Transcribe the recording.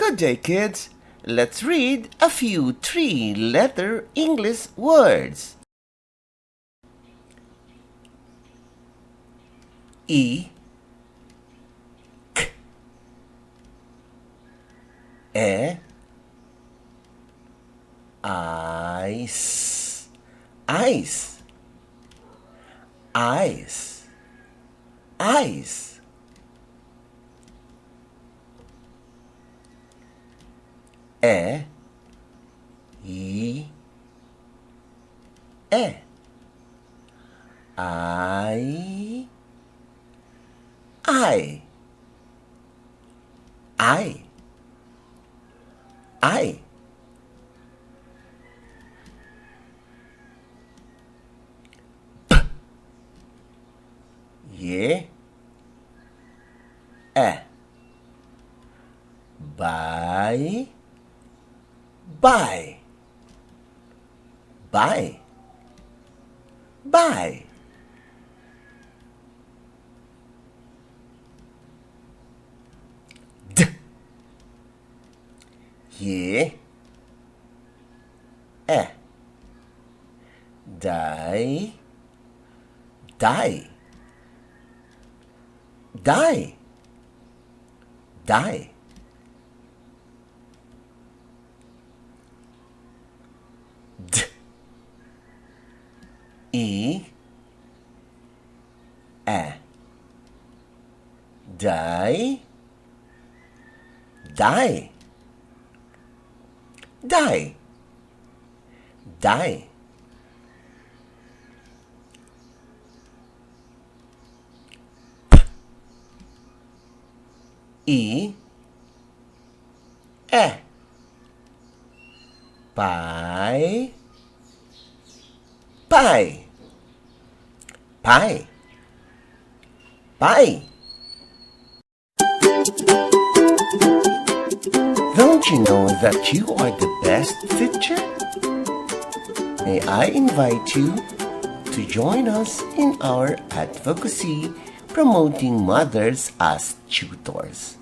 Good day, kids. Let's read a few three-letter English words. E, K, E, ice, ice, ice, ice. E, I, E, I, I, I, I. B, Ye, E, Bye, bye, bye, bye. D, Ye, E, die, die, die, die. D, E, die, die, die, die. P, E, pie, pie, pie, pie. Don't you know that you are the best teacher? May I invite you to join us in our advocacy promoting mothers as tutors.